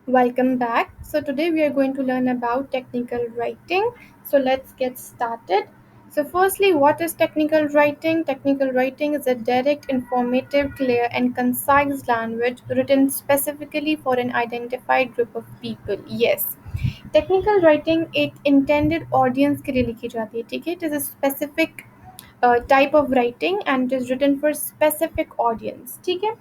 Welcome back. So today we are going to learn about technical writing. So let's get started. So firstly, what is technical writing? Technical writing is a direct, informative, clear and concise language written specifically for an identified group of people. Yes. Technical writing एक intended audience के लिए लिखी जाती है, ठीक है? It is a specific type of writing and it is written for specific audience, ठीक है?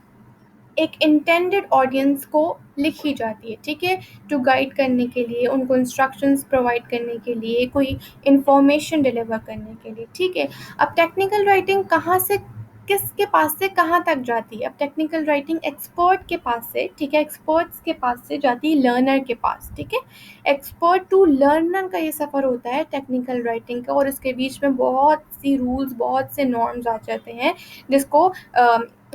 एक इंटेंडेड ऑडियंस को लिखी जाती है, ठीक है, टू गाइड करने के लिए, उनको इंस्ट्रक्शंस प्रोवाइड करने के लिए, कोई इंफॉर्मेशन डिलीवर करने के लिए, ठीक है। अब टेक्निकल राइटिंग कहाँ से किसके पास से कहाँ तक जाती है? अब टेक्निकल राइटिंग एक्सपर्ट के पास से, ठीक है, एक्सपर्ट्स के पास से जाती है लर्नर के पास, ठीक है। एक्सपर्ट टू लर्नर का ये सफ़र होता है टेक्निकल राइटिंग का, और इसके बीच में बहुत सी रूल्स, बहुत से नॉर्म्स आ जाते हैं, जिसको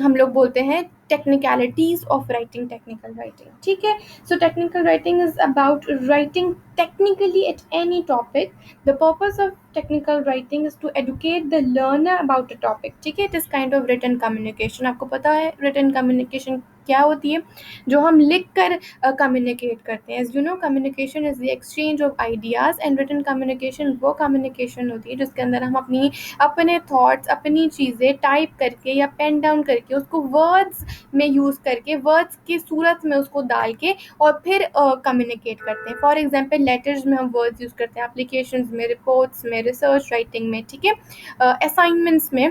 हम लोग बोलते हैं technicalities of writing technical writing, ठीक है। So technical writing is about writing technically at any topic. The purpose of technical writing is to educate the learner about a topic, ठीक है। It is kind of written communication. आपको पता है written communication क्या होती है? जो हम लिख कर कम्युनिकेट करते हैं। As you know, communication is the exchange of ideas and written communication वो communication होती है जिसके अंदर हम अपने थॉट्स, अपनी चीज़ें टाइप करके या पेन डाउन करके उसको वर्ड्स में यूज़ करके, वर्ड्स की सूरत में उसको डाल के और फिर कम्युनिकेट करते हैं। फॉर एग्जांपल लेटर्स में हम वर्ड्स यूज़ करते हैं, एप्लीकेशंस में, रिपोर्ट्स में, रिसर्च राइटिंग में, ठीक है, असाइनमेंट्स में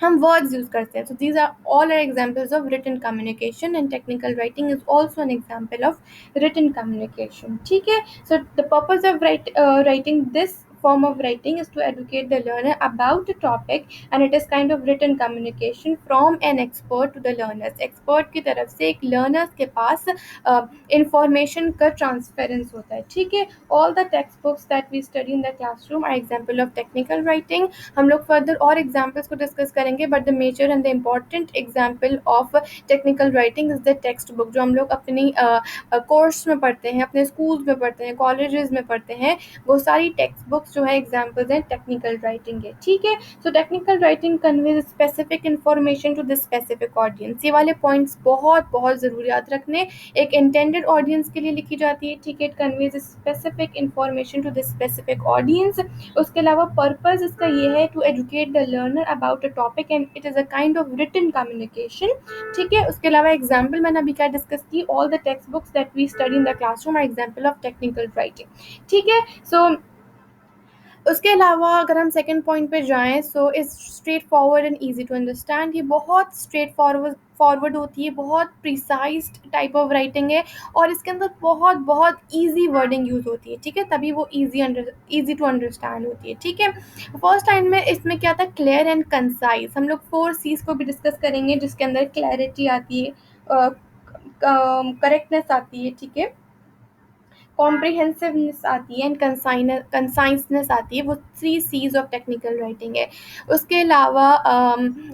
हम वर्ड्स यूज़ करते हैं। So these are all are examples of written communication and technical writing is also an example of written communication, ठीक है। So the purpose of writing this form of writing is to educate the learner about the topic, and it is kind of written communication from an expert to the learners. expert की तरफ से एक learners के पास information का transference होता है, ठीक है। all the textbooks that we study in the classroom are example of technical writing. हम लोग फर्दर और एग्जाम्पल्स को डिस्कस करेंगे, but the major and the important example of technical writing is the text book, जो हम लोग अपनी course में पढ़ते हैं, अपने स्कूल्स में पढ़ते हैं, कॉलेजेस में पढ़ते हैं, वो सारी टेक्स्ट बुक्स जो है एग्जाम्पल्स हैं टेक्निकल राइटिंग के, ठीक है। So technical writing conveys specific information to the specific audience. ये वाले पॉइंट्स बहुत बहुत ज़रूरी याद रखने। एक इंटेंडेड ऑडियंस के लिए लिखी जाती है, ठीक है, it conveys specific information to the specific audience. उसके अलावा पर्पस इसका ये है to educate the learner about a topic and it is a kind of written communication, ठीक है। उसके अलावा एग्जाम्पल मैंने अभी क्या डिस्कस की, all the text books that we study in the classroom are example of technical writing, ठीक है। सो उसके अलावा अगर हम सेकंड पॉइंट पे जाएँ, so is straightforward and easy to understand. ये बहुत स्ट्रेट फॉरवर्ड होती है, बहुत प्रिसाइज टाइप ऑफ राइटिंग है, और इसके अंदर बहुत बहुत ईजी वर्डिंग यूज़ होती है, ठीक है, तभी वो ईजी टू अंडरस्टैंड होती है, ठीक है। फर्स्ट टाइम में इसमें क्या था, क्लियर एंड कंसाइज। हम लोग 4 C's को भी डिस्कस करेंगे, जिसके अंदर क्लैरिटी आती है, करेक्टनेस आती है, ठीक है, कॉम्प्रिहेंसिवनेस आती है एंड कंसाइसनेस आती है। वो 3 C's ऑफ टेक्निकल राइटिंग है। उसके अलावा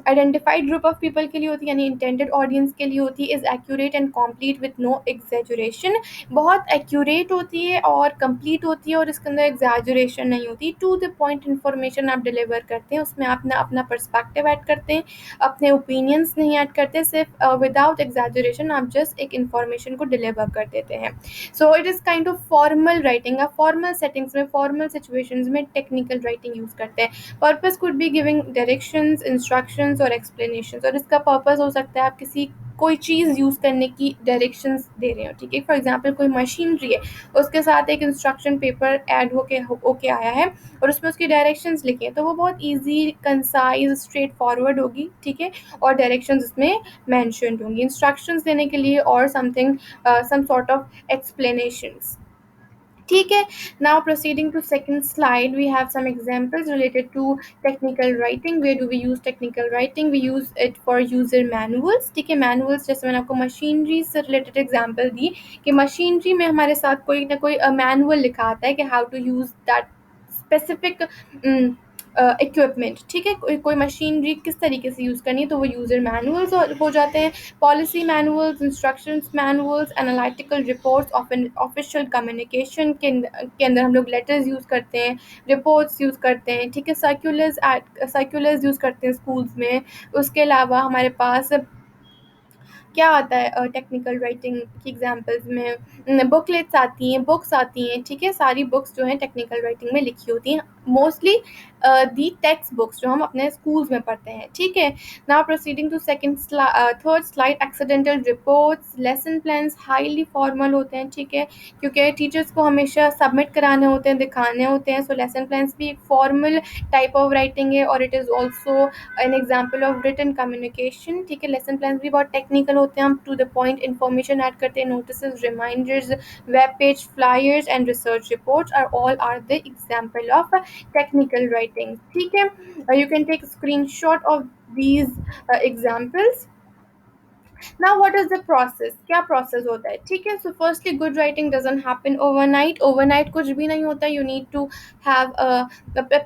आइडेंटिफाइड ग्रुप ऑफ पीपल के लिए होती है, यानी इंटेंडेड ऑडियंस के लिए होती है, is accurate and complete with no exaggeration. बहुत एक्यूरेट होती है और कंप्लीट होती है, और इसके अंदर एग्जैजुरेशन नहीं होती। टू द पॉइंट इन्फॉर्मेशन आप डिलीवर करते हैं, उसमें आप ना अपना पर्सपेक्टिव ऐड करते हैं, अपने ओपिनियंस नहीं ऐड करते, सिर्फ विदाउट एग्जैजुरेशन आप जस्ट एक इन्फॉर्मेशन को डिलीवर कर देते हैं। So it is kind of formal writing. आप फॉर्मल सेटिंग्स में, फॉर्मल सिचुएशंस में टेक्निकल राइटिंग यूज़ करते हैं। Purpose could be giving directions, instructions और एक्सप्लेनेशंस, और इसका पर्पस हो सकता है आप किसी कोई चीज़ यूज़ करने की डायरेक्शंस दे रहे हो, ठीक है। फॉर एग्जांपल कोई मशीनरी है, उसके साथ एक इंस्ट्रक्शन पेपर ऐड होके आया है और उसमें उसकी डायरेक्शंस लिखी हैं, तो वो बहुत ईजी, कंसाइज, स्ट्रेट फॉरवर्ड होगी, ठीक है, और डायरेक्शंस उसमें मैंशनड होंगी, इंस्ट्रक्शंस देने के लिए और something, some sort of explanations, ठीक है। Now proceeding to second slide, we have some examples related to technical writing. Where do we use technical writing? We use it for user manuals, ठीक है। manuals जैसे मैंने आपको machinery से related example दी कि machinery में हमारे साथ कोई ना कोई मैनुअल लिखा आता है कि how to use that specific equipment, ठीक है, कोई मशीनरी किस तरीके से यूज़ करनी है, तो वो यूज़र मैनुअल्स हो जाते हैं। Policy manuals, instructions manuals, analytical reports, official communication के अंदर हम लोग लेटर्स यूज़ करते हैं, रिपोर्ट्स यूज़ करते हैं, ठीक है, सर्कुलर्स यूज़ करते हैं स्कूल्स में। उसके अलावा हमारे पास क्या आता है टेक्निकल राइटिंग की एग्जांपल्स में? बुकलेट्स आती हैं, बुक्स आती हैं, ठीक है, सारी बुक्स जो हैं टेक्निकल राइटिंग में लिखी होती हैं, मोस्टली दी टेक्स्ट बुक्स जो हम अपने स्कूल्स में पढ़ते हैं, ठीक है। Now proceeding to third slide, accidental reports, lesson plans highly formal होते हैं, ठीक है, क्योंकि टीचर्स को हमेशा सबमिट कराने होते हैं, दिखाने होते हैं। सो लेसन प्लान्स भी एक फॉर्मल टाइप ऑफ राइटिंग है, और it is also an example of written communication, ठीक है। लेसन प्लान्स भी बहुत टेक्निकल होते हैं, हम to the point information add करते हैं, notice, reminders, web page, flyers and research reports are the example of technical writing, ठीक है। You can take a screenshot of these examples. Now what is the process? क्या process होता है, ठीक है। So firstly, good writing doesn't happen overnight कुछ भी नहीं होता, you need to have a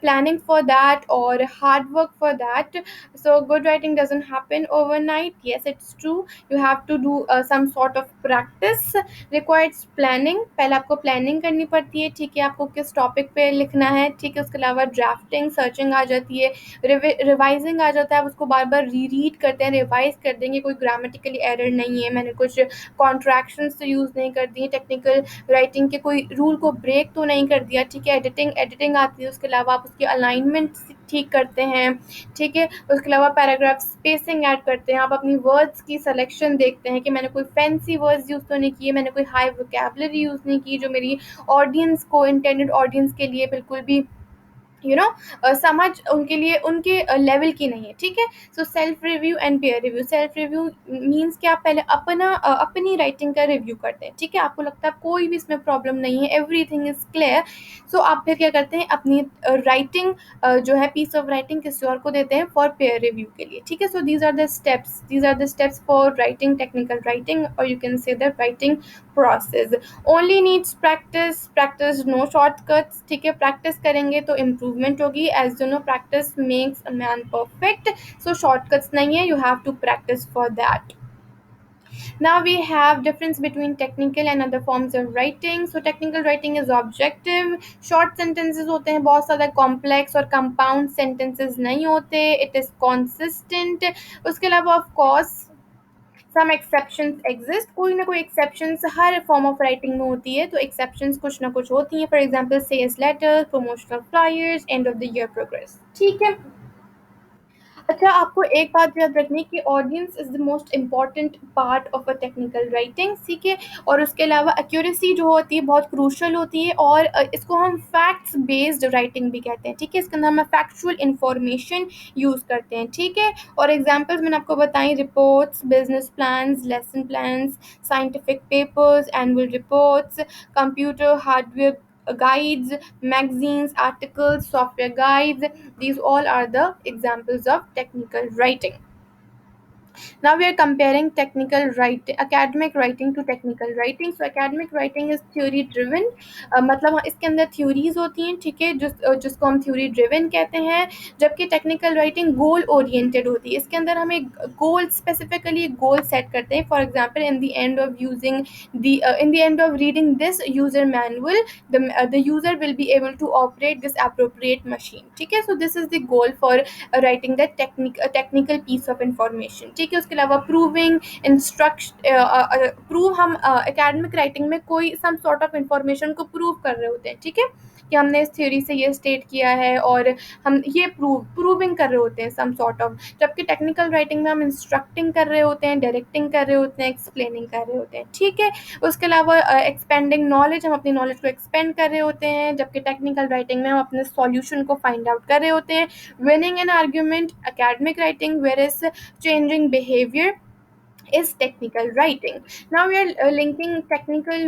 planning for that or hard work for that. So good writing doesn't happen overnight, yes, it's true. You have to do some sort of practice, requires planning, पहले आपको planning करनी पड़ती है, ठीक है, आपको किस topic पे लिखना है, ठीक है। उसके अलावा drafting, searching आ जाती है, रिवाइजिंग आ जाता है, आप उसको बार बार रीड करते हैं, रिवाइज कर देंगे, कोई ग्रामेटिकली एरर नहीं है, मैंने कुछ कॉन्ट्रैक्शंस तो यूज़ नहीं कर दिए, टेक्निकल राइटिंग के कोई रूल को ब्रेक तो नहीं कर दिया, ठीक है। एडिटिंग आती है, उसके अलावा आप उसकी अलाइनमेंट ठीक करते हैं, ठीक है। उसके अलावा पैराग्राफ स्पेसिंग ऐड करते हैं, आप अपनी वर्ड्स की सिलेक्शन देखते हैं कि मैंने कोई फैंसी वर्ड्स यूज़ तो नहीं किए, मैंने कोई हाई वोकैबुलरी यूज़ नहीं की जो मेरी ऑडियंस को, इंटेंडेड ऑडियंस के लिए बिल्कुल भी समझ उनके लिए उनके लेवल की नहीं है, ठीक है। So self review and pair review, self review means कि आप पहले अपनी राइटिंग का रिव्यू करते हैं, ठीक है, आपको लगता है कोई भी इसमें प्रॉब्लम नहीं है, एवरीथिंग इज क्लियर। सो आप फिर क्या करते हैं, अपनी राइटिंग जो है पीस ऑफ राइटिंग किसी और को देते हैं फॉर पेयर रिव्यू के लिए, ठीक है। So these are the steps for writing technical writing, और you can say the writing process. Only needs practice no shortcuts, ठीक है, प्रैक्टिस करेंगे तो इम्प्रूवमेंट होगी, as you know practice makes a man perfect. So shortcuts नहीं है, you have to practice for that. Now we have difference between technical and other forms of writing. So technical writing is objective, short sentences होते हैं, बहुत ज़्यादा complex और compound sentences नहीं होते, it is consistent। उसके अलावा of course some exceptions exist, कोई ना कोई एक्सेप्शंस हर फॉर्म ऑफ राइटिंग में होती है, तो एक्सेप्शंस कुछ ना कुछ होती हैं, for example sales letters, promotional flyers, end of the year progress, ठीक है। अच्छा, आपको एक बात याद रखनी है कि audience is the most important part of a technical writing, ठीक है। और उसके अलावा एक्यूरेसी जो होती है बहुत क्रूशल होती है, और इसको हम फैक्ट्स बेस्ड राइटिंग भी कहते हैं, ठीक है। इसके अंदर हम फैक्चुअल इंफॉर्मेशन यूज़ करते हैं, ठीक है। और एग्जांपल्स मैंने आपको बताई, reports, business plans, lesson plans, scientific papers, annual reports, computer hardware guides, magazines, articles, software guides. These all are the examples of technical writing. Now we are comparing technical writing, academic writing to technical writing. So academic writing is theory driven, मतलब इसके अंदर theories होती हैं, ठीक है, जिसको हम theory driven कहते हैं, जबकि technical writing goal oriented होती है, इसके अंदर हम एक goal specifically goal set करते हैं। For example, in the end of reading this user manual, the user will be able to operate this appropriate machine, ठीक है। So this is the goal for writing the technical piece of information, ठीक है। उसके अलावा proving instruction, prove हम academic writing में कोई some sort of information को प्रूव कर रहे होते हैं, ठीक है, कि हमने इस थ्योरी से ये स्टेट किया है और हम ये प्रूविंग कर रहे होते हैं सम सॉर्ट ऑफ, जबकि टेक्निकल राइटिंग में हम इंस्ट्रक्टिंग कर रहे होते हैं, डायरेक्टिंग कर रहे होते हैं, एक्सप्लेनिंग कर रहे होते हैं, ठीक है। उसके अलावा एक्सपेंडिंग नॉलेज, हम अपनी नॉलेज को एक्सपेंड कर रहे होते हैं, जबकि टेक्निकल राइटिंग में हम अपने सॉल्यूशन को फाइंड आउट कर रहे होते हैं। Winning an argument academic writing, whereas changing behavior is technical writing. Now we are linking technical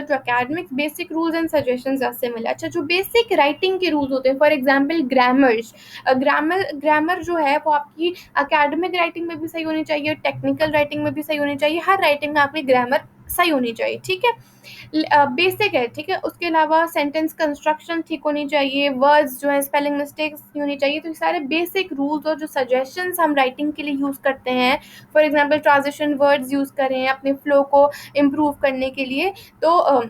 to academics. Basic rules and suggestions are similar. अच्छा, जो basic writing के rules होते हैं, for example grammars, grammar जो है वो आपकी academic writing में भी सही होनी चाहिए, technical writing में भी सही होनी चाहिए, हर writing में आपकी grammar सही होनी चाहिए, ठीक है, बेसिक है, ठीक है। उसके अलावा सेंटेंस कंस्ट्रक्शन ठीक होनी चाहिए, वर्ड्स जो है स्पेलिंग मिस्टेक्स नहीं होनी चाहिए, तो ये सारे बेसिक रूल्स और जो सजेशंस हम राइटिंग के लिए यूज़ करते हैं, for example transition words use करें अपने फ्लो को इम्प्रूव करने के लिए, तो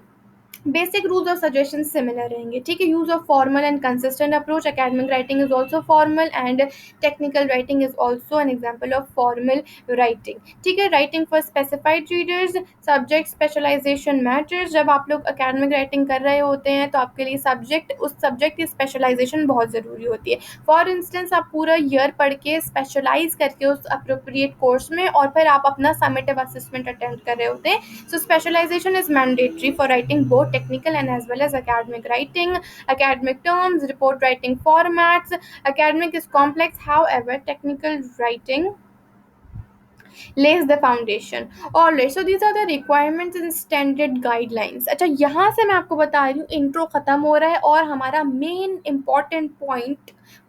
बेसिक रूल्स और सजेशन सिमिलर रहेंगे, ठीक है। Use of formal and consistent approach, academic writing is also formal and technical writing is also an example of formal writing, ठीक है। Writing for specified readers, subject specialisation matters. जब आप लोग academic writing कर रहे होते हैं तो आपके लिए सब्जेक्ट, उस सब्जेक्ट की स्पेशलाइजेशन बहुत ज़रूरी होती है। फॉर इंस्टेंस आप पूरा ईयर पढ़ के स्पेशलाइज करके उस अप्रोप्रिएट कोर्स में और फिर आप अपना समेटिव असेसमेंट अटेम्प्ट कर रहे होते हैं। So specialization is mandatory for writing both technical and as well as academic writing. Academic terms, report writing formats. Academic is complex, however, technical writing lays the foundation. Alright, so these are the requirements and standard guidelines. अच्छा, यहाँ से मैं आपको बता रही हूँ intro खत्म हो रहा है और हमारा main important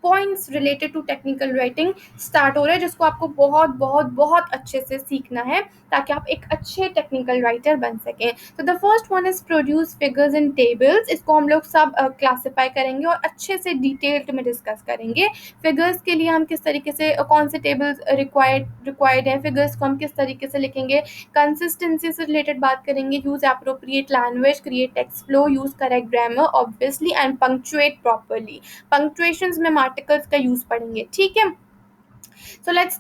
points related to technical writing start हो रहा है, जिसको आपको बहुत बहुत बहुत अच्छे से सीखना है ताकि आप एक अच्छे टेक्निकल राइटर बन सकें। तो the first one is produce figures in tables. इसको हम लोग सब क्लासीफाई करेंगे और अच्छे से डिटेल्ड में डिस्कस करेंगे। फिगर्स के लिए हम किस तरीके से, कौन से टेबल्स रिक्वायर्ड है, फिगर्स को हम किस तरीके से लिखेंगे। कंसिस्टेंसी से रिलेटेड बात करेंगे। Use appropriate language, create text flow, use correct grammar obviously and punctuate properly. Punctuations में आर्टिकल्स का यूज पढ़ेंगे, ठीक है। So let's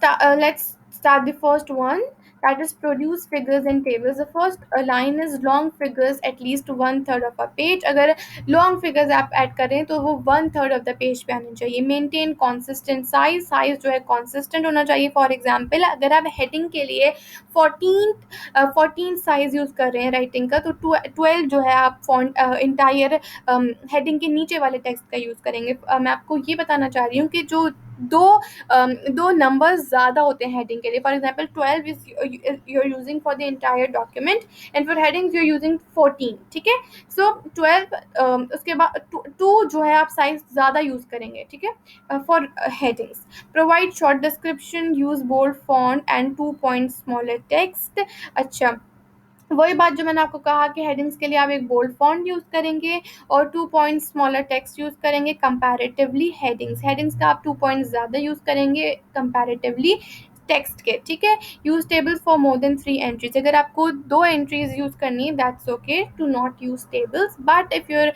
start the first one, that is produce figures and tables. The first line is long figures at least one third of a page. अगर long figures आप add करें तो वो one third of the page पे आने चाहिए. Maintain consistent size जो है consistent होना चाहिए. For example, अगर आप heading के लिए 14 साइज यूज कर रहे हैं राइटिंग का, तो 12 जो है आप फॉन्ट इंटायर हेडिंग के नीचे वाले टेक्स्ट का यूज करेंगे। मैं आपको ये बताना चाह रही हूँ कि जो दो नंबर्स ज़्यादा होते हैं हेडिंग के लिए। For example 12 is you are using for the entire document and for headings you are using 14, ठीक है। सो 12 उसके बाद 2 जो है आप साइज ज़्यादा यूज़ करेंगे, ठीक है, for headings. Provide short description, use bold font and 2 point smaller text. अच्छा, वही बात जो मैंने आपको कहा कि हेडिंग्स के लिए आप एक बोल्ड फॉन्ट यूज़ करेंगे और 2 पॉइंट स्मॉलर टेक्स्ट यूज़ करेंगे कंपैरेटिवली। हेडिंग्स का आप 2 पॉइंट ज़्यादा यूज़ करेंगे कंपैरेटिवली टेक्स्ट के, ठीक है। Use tables for more than 3 entries. अगर आपको 2 एंट्रीज यूज करनी है, that's okay to not use tables, but if you are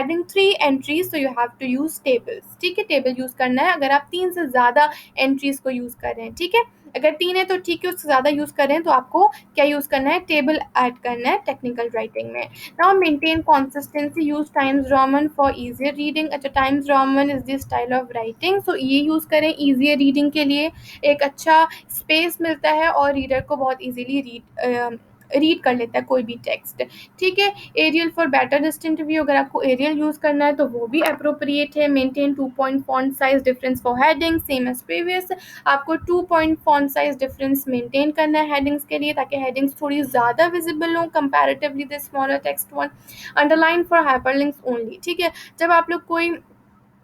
adding 3 entries तो you have to use tables, ठीक है। टेबल यूज करना है अगर आप 3 से ज़्यादा एंट्रीज को यूज कर रहे हैं, ठीक है। अगर 3 है तो ठीक है, उससे ज़्यादा यूज कर रहे हैं तो आपको क्या यूज करना है, टेबल ऐड करना है टेक्निकल राइटिंग में। Now maintain consistency, use Times Roman for easier reading. अच्छा, Times Roman is the style of writing, so ये यूज करें इजियर रीडिंग के लिए। एक अच्छा स्पेस मिलता है और रीडर को बहुत इजीली रीड कर लेता है कोई भी टेक्स्ट, ठीक है। Arial for better distant view, अगर आपको एरियल यूज करना है तो वो भी अप्रोप्रिएट है। Maintain 2 point font size difference for heading, same as previous. आपको 2 point font size difference maintain करना है हेडिंग्स के लिए ताकि हेडिंग्स थोड़ी ज़्यादा विजिबल हो comparatively the smaller text one. Underline for hyperlinks only, ठीक है। जब आप लोग कोई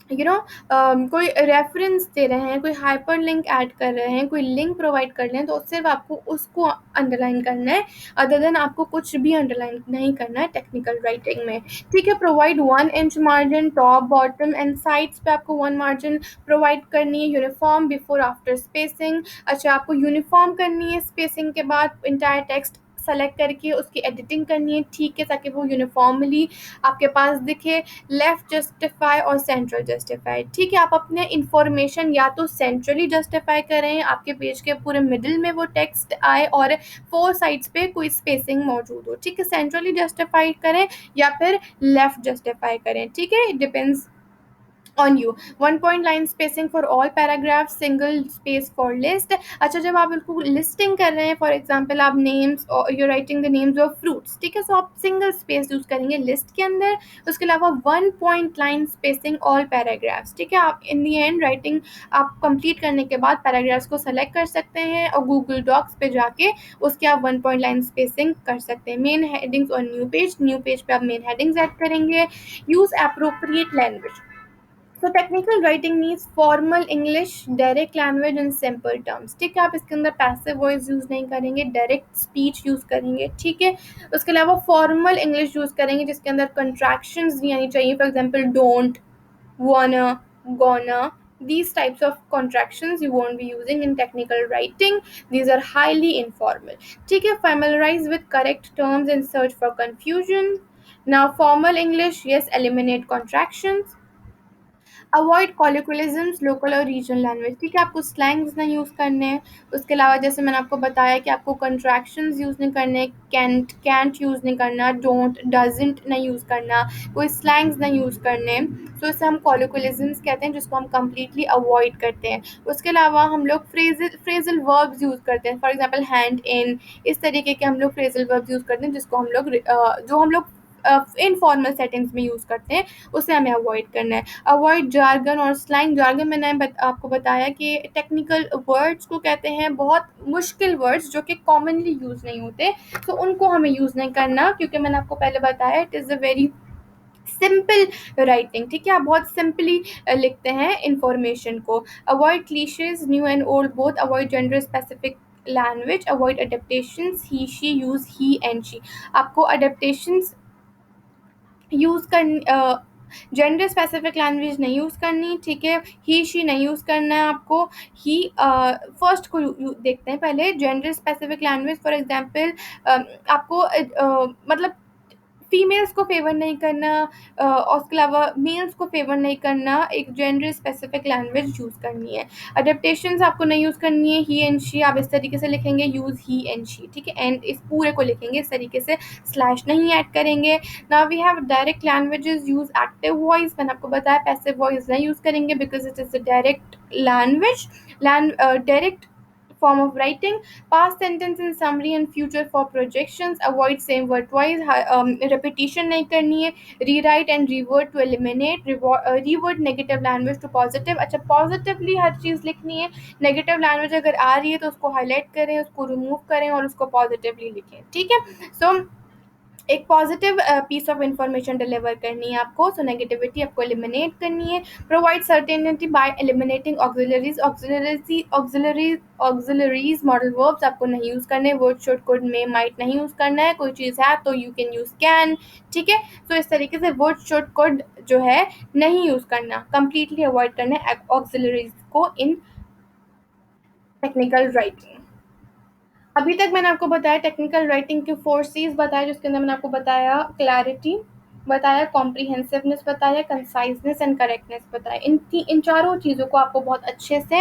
कोई रेफरेंस दे रहे हैं, कोई हाइपर लिंक ऐड कर रहे हैं, कोई लिंक प्रोवाइड कर रहे हैं, तो सिर्फ आपको उसको अंडरलाइन करना है, अदर देन आपको कुछ भी अंडरलाइन नहीं करना है टेक्निकल राइटिंग में, ठीक है। Provide 1 inch margin top bottom and sides पे आपको 1 मार्जिन प्रोवाइड करनी है। यूनिफॉर्म बिफोर आफ्टर स्पेसिंग, अच्छा आपको यूनिफॉर्म करनी है स्पेसिंग के बाद इंटायर टेक्स्ट सेलेक्ट करके उसकी एडिटिंग करनी है, ठीक है, ताकि वो यूनिफॉर्मली आपके पास दिखे। लेफ्ट जस्टिफाई और सेंट्रल जस्टिफाई, ठीक है। आप अपने इंफॉर्मेशन या तो सेंट्रली जस्टिफाई करें, आपके पेज के पूरे मिडिल में वो टेक्स्ट आए और 4 साइड्स पे कोई स्पेसिंग मौजूद हो, ठीक है। सेंट्रली जस्टिफाई करें या फिर लेफ्ट जस्टिफाई करें, ठीक है, it depends on you. 1 point line spacing for all paragraph, single space for list. अच्छा, जब आप बिल्कुल लिस्टिंग कर रहे हैं, फॉर एग्जांपल आप नेम्स और you writing the names of fruits, ठीक है, सो आप सिंगल स्पेस यूज़ करेंगे लिस्ट के अंदर। उसके अलावा 1 point line spacing all paragraphs, ठीक है। आप इन दी एंड राइटिंग आप कंप्लीट करने के बाद पैराग्राफ्स को सेलेक्ट कर सकते हैं और गूगल डॉक्स पे जाके उसके आप 1 पॉइंट लाइन स्पेसिंग कर सकते हैं। मेन हेडिंग्स और न्यू पेज पे आप मेन हेडिंग्स ऐड करेंगे। यूज़ एप्रोप्रिएट लैंग्वेज, तो technical writing means formal English, direct language and simple terms, ठीक है। आप इसके अंदर पैसिव वॉइस यूज़ नहीं करेंगे, डायरेक्ट स्पीच यूज़ करेंगे, ठीक है। उसके अलावा फॉर्मल इंग्लिश यूज़ करेंगे जिसके अंदर कंट्रैक्शंस नहीं आनी चाहिए। For example don't, wanna, gonna, these types of contractions you won't be using in technical writing. These are highly informal, ठीक है। Familiarize with correct terms and search for confusion. Now, formal English, yes, eliminate contractions. Avoid colloquialisms local और regional language, ठीक है, आपको slangs नहीं use करने हैं। उसके अलावा जैसे मैंने आपको बताया कि आपको कंट्रैक्शंस यूज़ नहीं करने, कैंट यूज़ नहीं करना, डोंट डजंट नहीं यूज़ करना, कोई स्लैंग्स नहीं यूज़ करने। तो इसे हम कॉलिक्युलिज्म्स कहते हैं, जिसको हम कम्प्लीटली अवॉइड करते हैं। उसके अलावा हम लोग फ्रेजल वर्ब्स यूज़ करते हैं, फॉर एग्जाम्पल हैंड इन, इस तरीके के हम लोग फ्रेजल वर्ब्स यूज़ करते हैं, जिसको हम लोग जो हम लोग इनफॉर्मल सेटिंग्स में यूज़ करते हैं, उसे हमें अवॉइड करना है। अवॉइड जार्गन और स्लैंग। जार्गन मैंने आपको बताया कि टेक्निकल वर्ड्स को कहते हैं, बहुत मुश्किल वर्ड्स जो कि कॉमनली यूज़ नहीं होते, तो उनको हमें यूज़ नहीं करना, क्योंकि मैंने आपको पहले बताया it is a very simple writing, ठीक है, आप बहुत सिंपली लिखते हैं इंफॉर्मेशन को। Avoid clichés, new and old both. Avoid gender specific language. Avoid adaptations, he she use he and she. आपको अडेप्टेशंस यूज़ कर जेंडर स्पेसिफिक लैंग्वेज नहीं यूज़ करनी, ठीक है, ही शी नहीं यूज़ करना है आपको। ही फर्स्ट को देखते हैं पहले, gender specific language for example आपको मतलब फीमेल्स को फेवर नहीं करना, और उसके अलावा मेल्स को फेवर नहीं करना, एक जेंडर स्पेसिफिक लैंग्वेज यूज़ करनी है। अडेप्टेशंस आपको नहीं यूज़ करनी है, ही एंड शी आप इस तरीके से लिखेंगे, यूज़ ही एंड शी, ठीक है, एंड इस पूरे को लिखेंगे इस तरीके से, स्लैश नहीं ऐड करेंगे। Now we have direct languages, use active voice. मैंने आपको बताया पैसिव वॉइस नहीं यूज़ करेंगे, because it is a direct language, direct form of writing. Past sentence in summary and future for projections. Avoid same word twice. Repetition नहीं करनी है. Rewrite and revert to eliminate. Revert negative language to positive. अच्छा, positively हर चीज़ लिखनी है, negative language अगर आ रही है तो उसको highlight करें, उसको remove करें और उसको positively लिखें, ठीक है। So एक positive piece of information deliver करनी है आपको, सो नेगेटिविटी आपको एलिमिनेट करनी है। Provide certainty by eliminating auxiliaries. Auxiliaries modal verbs आपको नहीं यूज़ करने, word should could may might नहीं यूज़ करना है, कोई चीज़ है तो यू कैन यूज़ कैन, ठीक है। तो इस तरीके से वर्ड शुड कुड जो है नहीं यूज़ करना, कंप्लीटली अवॉइड करना है ऑक्सिलरीज को इन टेक्निकल राइटिंग। अभी तक मैंने आपको बताया टेक्निकल राइटिंग के 4 C's बताया, जिसके अंदर मैंने आपको बताया क्लैरिटी, बताया कॉम्प्रिहेंसिवनेस, बताया कंसाइजनेस एंड करेक्टनेस, बताया। इन चारों चीज़ों को आपको बहुत अच्छे से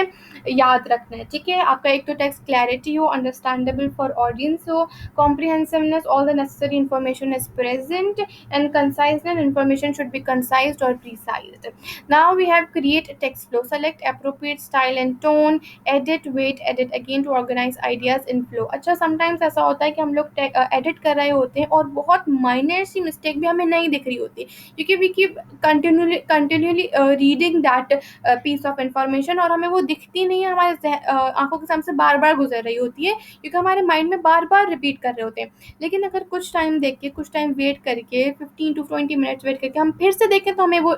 याद रखना है, ठीक है। आपका एक तो टेक्स्ट क्लैरिटी हो, अंडरस्टैंडेबल फॉर ऑडियंस हो, comprehensiveness all the necessary information is present, and conciseness information should be concised और precised. Now we have create text flow, select appropriate style and tone, edit wait edit again to organise ideas in flow. अच्छा, sometimes ऐसा होता है कि हम लोग edit कर रहे होते हैं और बहुत माइनर सी मिस्टेक भी हमें नहीं दिख रही होती, क्योंकि we keep continuously reading that piece of information, और हमें वो दिखती नहीं है, हमारे आंखों के सामने से बार बार गुजर रही होती है, क्योंकि हमारे माइंड में बार बार रिपीट कर रहे होते हैं। लेकिन अगर कुछ टाइम देख के, कुछ टाइम वेट करके, 15 to 20 मिनट्स वेट करके हम फिर से देखें, तो हमें वो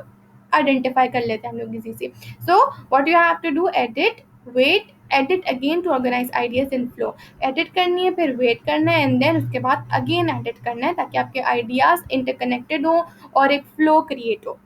आइडेंटिफाई कर लेते हैं हम लोग इजी से। So what you have to do, edit wait edit again to organise ideas in flow. Edit करनी है, फिर वेट करना है, एंड देन उसके बाद अगेन एडिट करना है, ताकि आपके आइडियाज इंटरकनेक्टेड हो और एक फ्लो क्रिएट हो।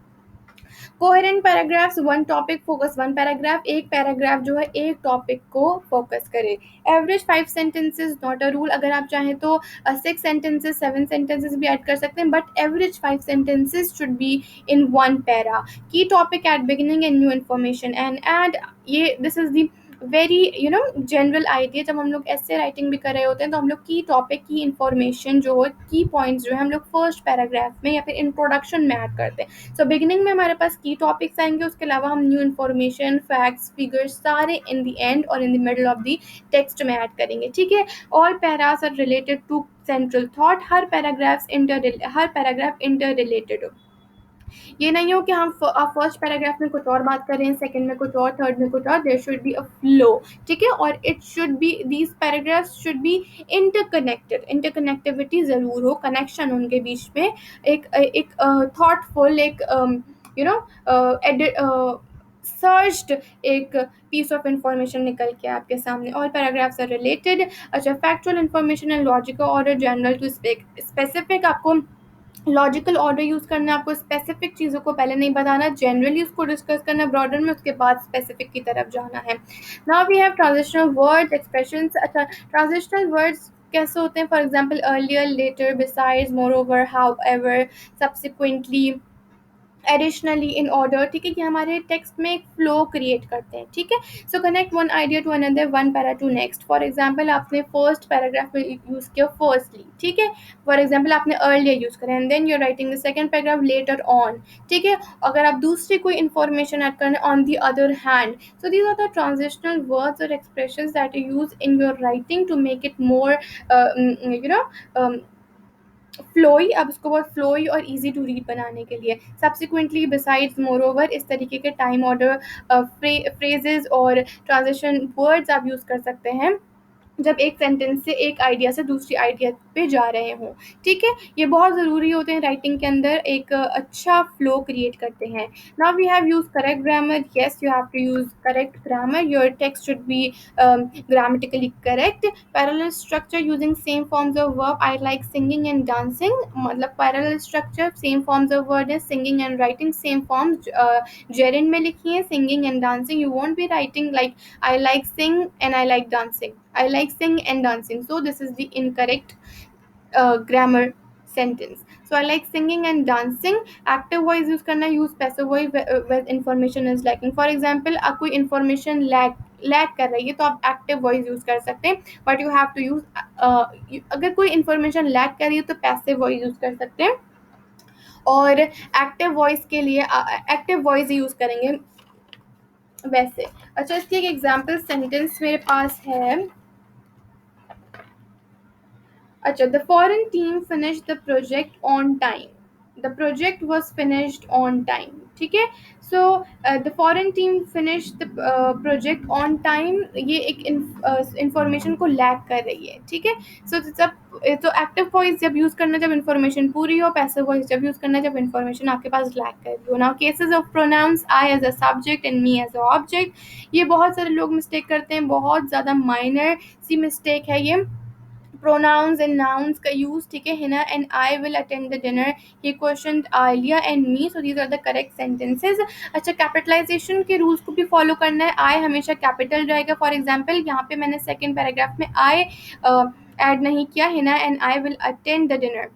Coherent paragraphs, one topic focus one paragraph, एक पैराग्राफ जो है एक टॉपिक को फोकस करे। Average 5 sentences, not a rule, अगर आप चाहें तो 6 सेंटेंसेस 7 सेंटेंसेस भी ऐड कर सकते हैं, but average 5 sentences should be in one para. Key topic at beginning and new information and end, ये this is the very general idea. जब हम लोग ऐसे राइटिंग भी कर रहे होते हैं, तो हम लोग की टॉपिक की इंफॉर्मेशन जो है, की पॉइंट्स जो है, हम लोग फर्स्ट पैराग्राफ में या फिर इंट्रोडक्शन में ऐड करते हैं। सो बिगिनिंग में हमारे पास की टॉपिक्स आएंगे, उसके अलावा हम न्यू इन्फॉर्मेशन, फैक्ट्स, फिगर्स सारे इन द एंड और in the middle of the text में ऐड करेंगे, ठीक है। All paras are related to central thought, हर पैराग्राफ इंटर रिलेटेड हो। ये नहीं हो कि हम फर्स्ट पैराग्राफ में कुछ और बात कर रहे हैं, सेकंड में कुछ और, थर्ड में कुछ और। There should be a flow, ठीक है, और it should be, these paragraphs should be interconnected, interconnectivity ज़रूर हो, कनेक्शन उनके बीच में, एक थॉटफुल, एक एडिट सर्च्ड एक पीस ऑफ इंफॉर्मेशन निकल के आपके सामने। और पैराग्राफ्स आर रिलेटेड। अच्छा, factual information and logical order, general to specific, आपको लॉजिकल ऑर्डर यूज़ करना है, आपको स्पेसिफिक चीज़ों को पहले नहीं बताना, जनरली उसको डिस्कस करना ब्रॉडर में, उसके बाद स्पेसिफिक की तरफ जाना है। Now we have transitional words expressions. अच्छा, ट्रांजिशनल वर्ड्स कैसे होते हैं? For example earlier, later, besides, moreover, however, subsequently, additionally, in order, ठीक है, ये हमारे टेक्स्ट में एक फ्लो क्रिएट करते हैं, ठीक है। So connect one idea to another, one para to next. For example आपने फर्स्ट पैराग्राफ में यूज़ किया फर्स्टली, ठीक है। फॉर एग्जाम्पल आपने अर्लियर यूज़ करा and then you are writing the second paragraph later on, ठीक है। अगर आप दूसरी कोई इन्फॉर्मेशन ऐड करें on the other hand, so these are the transitional words और expressions that you use in your writing to make it more flowy, अब उसको बहुत फ्लोई और इजी टू रीड बनाने के लिए। सब्सिक्वेंटली, बिसाइड्स, मोर ओवर, इस तरीके के टाइम ऑर्डर फ्रेजेस और ट्रांजिशन वर्ड्स आप यूज़ कर सकते हैं जब एक सेंटेंस से एक आइडिया से दूसरी आइडिया पे जा रहे हों, ठीक है। ये बहुत ज़रूरी होते हैं राइटिंग के अंदर, एक अच्छा फ्लो क्रिएट करते हैं। Now we have use correct grammar, yes you have to use correct grammar, your text should be grammatically correct. Parallel structure using same forms of verb, I like singing and dancing, मतलब parallel structure, same forms of word है, singing and writing same forms gerund में लिखी है, singing and dancing. You won't be writing like I like sing and I like dancing. I like sing and dancing. So this is the incorrect grammar sentence. So I like singing and dancing. Active voice use करना, use passive voice when information is lacking. For example, आप कोई information lack कर रही है तो आप active voice use कर सकते हैं, but you have to use, अगर कोई इन्फॉर्मेशन लैक कर रही है तो पैसिव वॉइस यूज कर सकते हैं, और एक्टिव वॉइस के लिए एक्टिव वॉइस यूज करेंगे वैसे। अच्छा, इसकी एक एग्जाम्पल सेंटेंस मेरे पास है। अच्छा, the foreign team finish the project on time, the project was finished on time, ठीक है। So the foreign team finish the project on time, ये एक इंफॉर्मेशन को लैक कर रही है, ठीक है। सो जब तो एक्टिव वॉइस जब यूज़ करना जब इन्फॉर्मेशन पूरी हो, पैसिव वॉइस जब यूज़ करना जब इन्फॉर्मेशन आपके पास लैक कर रही हो। Now cases of pronouns, I as a subject and me as a object, ये बहुत सारे लोग मिस्टेक करते हैं, बहुत ज़्यादा माइनर सी मिस्टेक है ये। pronouns and nouns का use, ठीक है। Hina and I will attend the dinner, he questioned Alia and me, so these are the correct sentences। अच्छा, कैपिटलाइजेशन के रूल्स को भी फॉलो करना है। I हमेशा कैपिटल रहेगा। फॉर एग्जाम्पल यहाँ पे मैंने सेकेंड पैराग्राफ में I ऐड नहीं किया, Hina and I will attend the dinner।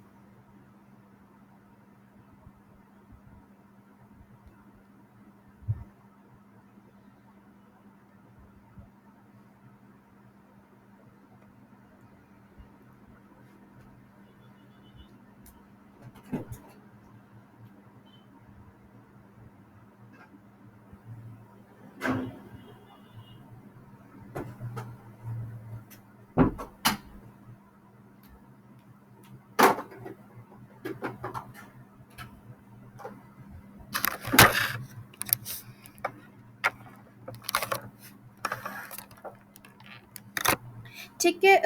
ठीक है,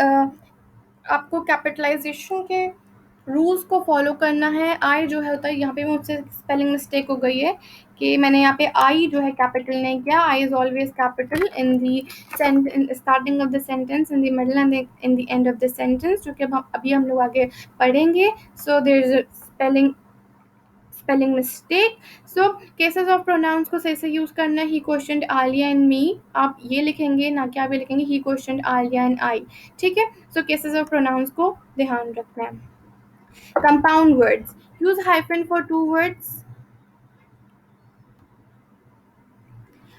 आपको कैपिटलाइजेशन के रूल्स को फॉलो करना है। आई जो है होता है, यहाँ पे मुझसे स्पेलिंग मिस्टेक हो गई है कि मैंने यहाँ पे आई जो है कैपिटल नहीं किया। I is always capital in the starting of the sentence, in the middle and in the end of the sentence, जो कि अब अभी हम लोग आगे पढ़ेंगे। So there is spelling mistake. So cases of pronouns को सही से यूज़ करना है। He questioned Alia and me, आप ये लिखेंगे ना कि आप ये लिखेंगे he questioned Alia and I, ठीक है। सो केसेस ऑफ प्रोनाउंस को ध्यान रखना है। Compound words, use hyphen for two words.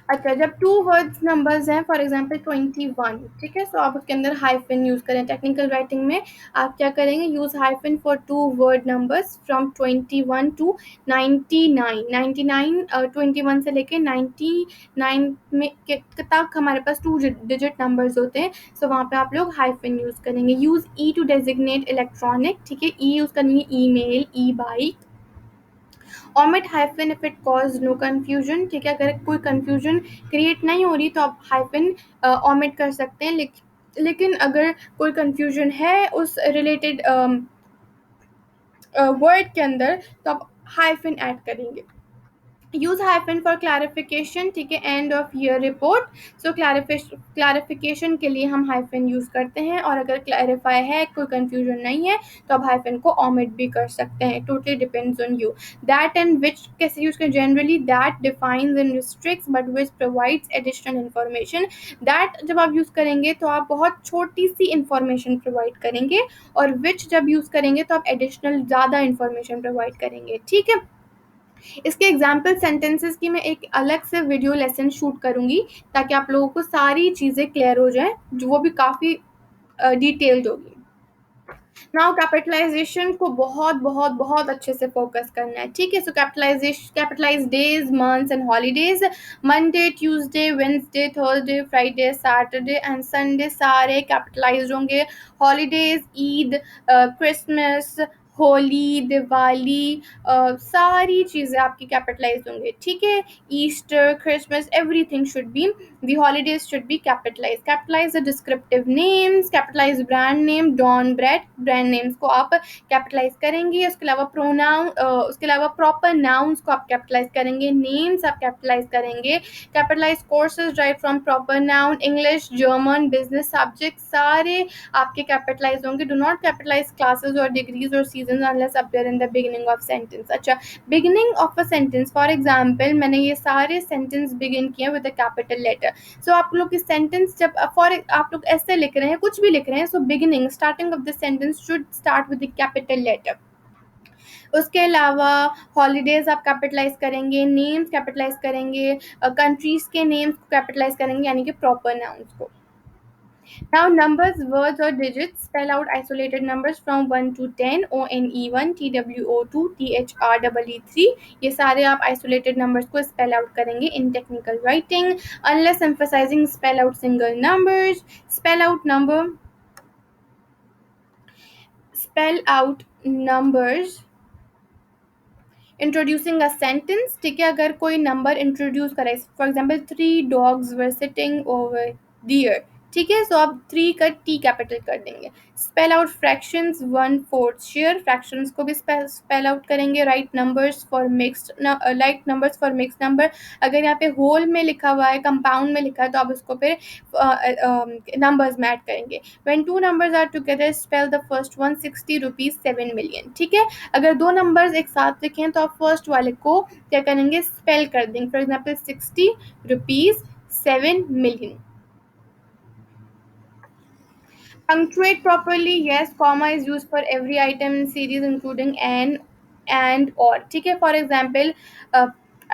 अच्छा, जब टू वर्ड्स नंबर्स हैं, फॉर एग्जांपल 21, ठीक है, सो आप उसके अंदर हाइफन यूज़ करें। टेक्निकल राइटिंग में आप क्या करेंगे, use hyphen for two word numbers from 21 to 99। 99 21 से लेके 99 में तक हमारे पास टू डिजिट नंबर्स होते हैं, सो वहाँ पे आप लोग हाइफन यूज़ करेंगे। Use e to designate electronic, ठीक है, ई यूज़ करनी है email, e bike. omit hyphen if it cause no confusion, ठीक है। अगर कोई confusion create नहीं हो रही तो आप hyphen omit कर सकते हैं, लेकिन अगर कोई confusion है उस related word के अंदर तो आप hyphen ऐड करेंगे। यूज हाइफन फॉर क्लैरिफिकेशन, ठीक है, end of year report. So clarification के लिए हम हाइफन यूज करते हैं, और अगर क्लैरिफाई है, कोई कंफ्यूजन नहीं है, तो आप हाइफन को ओमिट भी कर सकते हैं, totally depends on you. That and which कैसे यूज करें, generally that defines and restricts but which provides additional information. That जब आप यूज करेंगे तो आप बहुत छोटी सी इंफॉर्मेशन प्रोवाइड करेंगे, और विच जब यूज करेंगे तो आप एडिशनल ज़्यादा इंफॉर्मेशन प्रोवाइड करेंगे, ठीक है। इसके एग्जाम्पल सेंटेंसेस की मैं एक अलग से वीडियो लेसन शूट करूंगी, ताकि आप लोगों को सारी चीज़ें क्लियर हो जाए, जो वो भी काफ़ी डिटेल्ड होगी। नाउ कैपिटलाइजेशन को बहुत बहुत बहुत अच्छे से फोकस करना है, ठीक है। So capitalize days, months and holidays. Monday, Tuesday, Wednesday, Thursday, Friday, Saturday and Sunday सारे कैपिटलाइज होंगे। हॉलीडेज, ईद, क्रिसमस, होली, दिवाली, सारी चीज़ें आपकी कैपिटलाइज होंगे, ठीक है। Easter, Christmas, everything should be, the holidays should be capitalized. Capitalize the descriptive names, capitalize brand name, Dawn Bread, brand names को आप capitalize करेंगे। उसके अलावा pronoun, उसके अलावा proper nouns को आप capitalize करेंगे, names आप capitalize करेंगे। Capitalize courses right from proper noun, English, German, business subjects सारे आपके capitalize होंगे। Do not capitalize classes or degrees or seasons unless appear in the beginning of sentence. अच्छा, beginning of a sentence, for example मैंने ये सारे sentence begin किए with a capital letter। सो आप लोग की सेंटेंस जब फॉर आप लोग ऐसे लिख रहे हैं, कुछ भी लिख रहे हैं, so beginning, starting of the sentence should start with the capital letter. उसके अलावा हॉलीडेज आप कैपिटलाइज करेंगे, नेम्स कैपिटलाइज करेंगे, कंट्रीज के नेम्स कैपिटलाइज करेंगे, यानी कि प्रॉपर नाउन्स को। Now numbers, words or digits, spell out isolated numbers from 1 to 10, ONE1, TWO2, THREE3। ये सारे आप isolated numbers को spell out करेंगे in technical writing, unless emphasizing spell out single numbers, spell out numbers introducing a sentence, ठीक है। अगर कोई number introduce करे, for example 3 dogs were sitting over there, ठीक है, सो आप 3 का टी कैपिटल कर देंगे। Spell out fractions, 1/4 share, fractions को भी स्पेल आउट करेंगे। Right numbers for mixed, right numbers for mixed number. अगर यहाँ पे होल में लिखा हुआ है, कंपाउंड में लिखा है, तो आप उसको फिर नंबर्स में ऐड करेंगे। When 2 numbers are together, spell the first one, 60 rupees 7 million, ठीक है। अगर 2 नंबर्स एक साथ लिखे हैं, तो आप फर्स्ट वाले को क्या करेंगे, स्पेल कर देंगे। For example 60 rupees 7 million। Punctuate properly, yes, comma is used for every item in series including and or, ठीक है। For example, uh,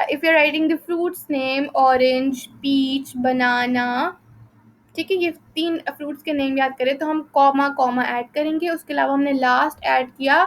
if you're writing the fruits name, orange, peach, banana, ठीक है, ये 3 fruits के name याद करें, तो हम कॉमा कॉमा ऐड करेंगे। उसके अलावा हमने लास्ट ऐड किया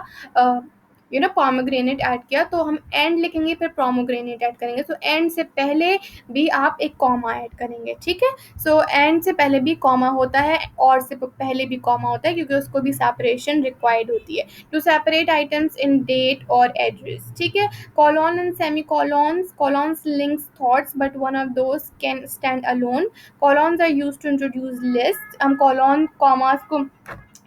पोमेग्रेनेट ऐड किया, तो हम एंड लिखेंगे, फिर पोमेग्रेनेट ऐड करेंगे। सो एंड से पहले भी आप एक कॉमा ऐड करेंगे, ठीक है। सो एंड से पहले भी कॉमा होता है, और से पहले भी कॉमा होता है, क्योंकि उसको भी सेपरेशन रिक्वायर्ड होती है to separate items in date और एड्रेस, ठीक है। Colon and semicolons links thoughts, but one of those can stand alone. Colons are used to introduce list. हम कॉलन कॉमास को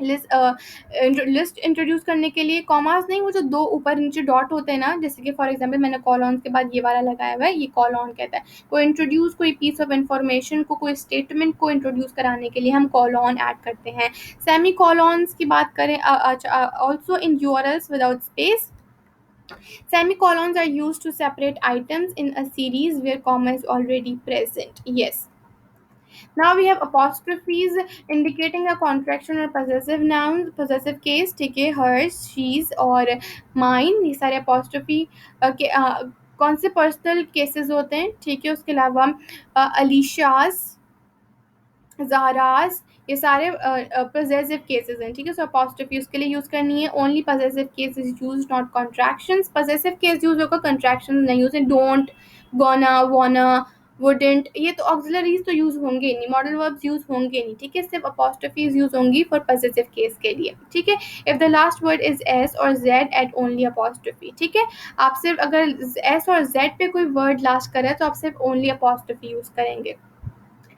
लिस्ट इंट्रोड्यूस करने के लिए, कॉमास नहीं, वो जो 2 ऊपर नीचे डॉट होते हैं ना, जैसे कि फॉर एग्जांपल मैंने कॉलन्स के बाद ये वाला लगाया हुआ है, ये कॉलन कहता है। कोई इंट्रोड्यूस, कोई पीस ऑफ इंफॉर्मेशन को, कोई स्टेटमेंट को इंट्रोड्यूस कराने के लिए हम कॉलन ऐड करते हैं। सेमी कॉलन्स की बात करें, also in URLs without space. Semicolons are used to separate items in a series where comma is already present. Yes. Now we have apostrophes indicating a contraction or possessive noun, possessive case, ठीक है, hers, she's और mine, ये सारे apostrophe के कौन से personal cases होते हैं, ठीक है। उसके अलावा अलीशाज, ज़ाराज, ये सारे पोजेसिव केसेस हैं, ठीक है। सो अपॉस्ट्रोफी उसके लिए यूज़ करनी है। Only possessive case is use, not contractions. Possessive case use होगा, कॉन्ट्रैक्शंस नहीं यूज है। डोंट, गोना, वाना, वुडेंट, ये तो ऑक्सिलरीज तो यूज़ होंगे नहीं, मॉडल वर्ब्स यूज़ होंगे नहीं, ठीक है। सिर्फ अपॉस्ट्रोफीज यूज़ होंगी फॉर पोजेसिव केस के लिए, ठीक है। If the last word is S और जेड, एट ओनली अपॉस्ट्रोफी, ठीक है। आप सिर्फ अगर एस और जेड पे कोई वर्ड लास्ट करे, तो आप सिर्फ ओनली अपॉस्ट्रोफी यूज़ करेंगे।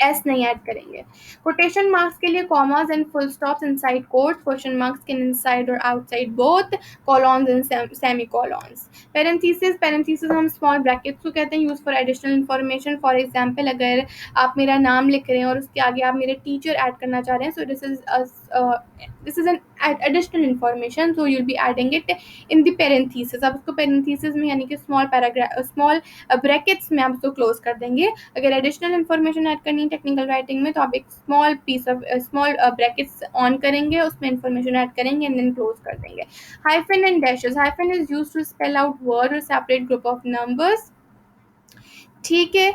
एस नहीं ऐड करेंगे। कोटेशन मार्क्स के लिए commas and full stops inside quotes, question marks can inside और outside both, colons and semi colons. Parentheses, parentheses हम स्मॉल ब्रैकेट्स को कहते हैं, use for additional information. For example अगर आप मेरा नाम लिख रहे हैं और उसके आगे आप मेरे टीचर ऐड करना चाह रहे हैं, so this is an additional information, so you'll be adding it in the parenthesis। अब उसको parenthesis में यानी कि स्मॉल पैराग्राफ स्मॉल ब्रैकेट्स में आप उसको क्लोज कर देंगे। अगर एडिशनल इन्फॉर्मेशन ऐड करनी है टेक्निकल राइटिंग में, तो आप एक small piece of small brackets on करेंगे, उसमें इन्फॉर्मेशन ऐड करेंगे एंड देन क्लोज कर देंगे। Hyphen and dashes, hyphen is used to spell out word और सेपरेट ग्रुप ऑफ नंबर्स। ठीक है।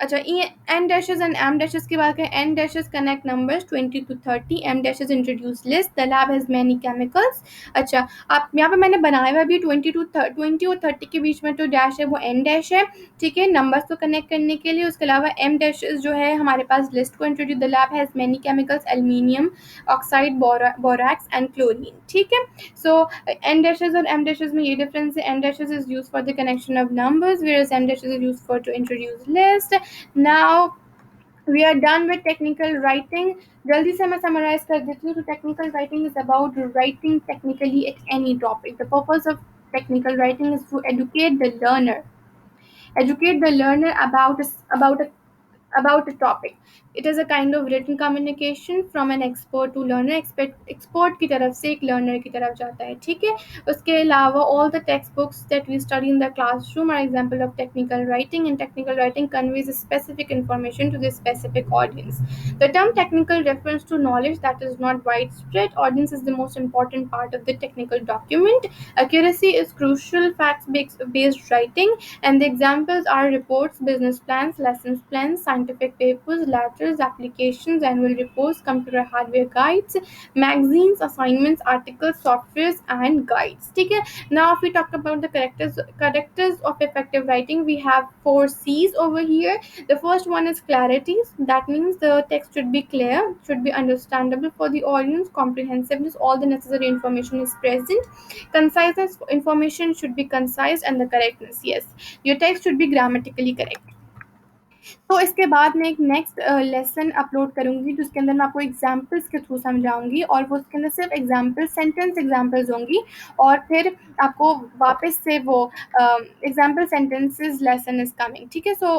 अच्छा, ये en dashes and em dashes की बात करें। En dashes connect numbers 20 to 30, em dashes introduce list, the lab has many chemicals. अच्छा, आप यहाँ पे मैंने बनाया हुआ भी 20 और 30 के बीच में जो डैश है वो एन डैश है। ठीक है, नंबर्स को कनेक्ट करने के लिए। उसके अलावा एम डैशेस जो है हमारे पास लिस्ट को introduce, the lab has many chemicals, aluminium oxide, borax and chlorine. ठीक है, सो एन डैशेस और एम डैशेस में ये डिफरेंस है। En dashes is use for the connection of numbers, whereas em dashes is use for to introduce list. Now we are done with technical writing। जल्दी से मैं summarize कर देती हूँ। तो technical writing is about writing technically at any topic। The purpose of technical writing is to educate the learner about a topic। It is a kind of written communication from an expert to learner। expert की तरफ से एक learner की तरफ जाता है। ठीक है, उसके अलावा all the textbooks that we study in the classroom are example of technical writing, and technical writing conveys specific information to the specific audience। The term technical refers to knowledge that is not widespread। Audience is the most important part of the technical document। Accuracy is crucial, facts based writing, and the examples are reports, business plans, lessons plans, scientific papers, letters, applications, annual reports, computer hardware guides, magazines, assignments, articles, softwares, and guides। ठीक है, now if we talk about the characters of effective writing, we have 4 C's over here। The first one is clarity, that means the text should be clear, should be understandable for the audience, comprehensiveness, all the necessary information is present। Conciseness, information should be concise, and the correctness, yes, your text should be grammatically correct। तो इसके बाद मैं एक next lesson upload करूँगी जिसके अंदर मैं आपको एग्जाम्पल्स के थ्रू समझाऊंगी, और वो उसके अंदर सिर्फ एग्जाम्पल सेंटेंस एग्जाम्पल्स होंगी, और फिर आपको वापस से वो example sentences lesson is coming. ठीक है, सो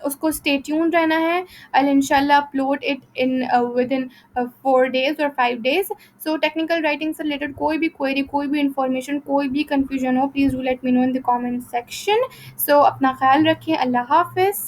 उसको स्टे ट्यून रहना है। आई विल इंशाल्लाह upload it in with in 4 days और 5 days। सो टेक्निकल राइटिंग से रिलेटेड कोई भी क्वेरी, कोई भी इंफॉर्मेशन, कोई भी कंफ्यूजन हो, please do let me know in the comment section. So अपना ख्याल रखें। अल्लाह हाफिज़।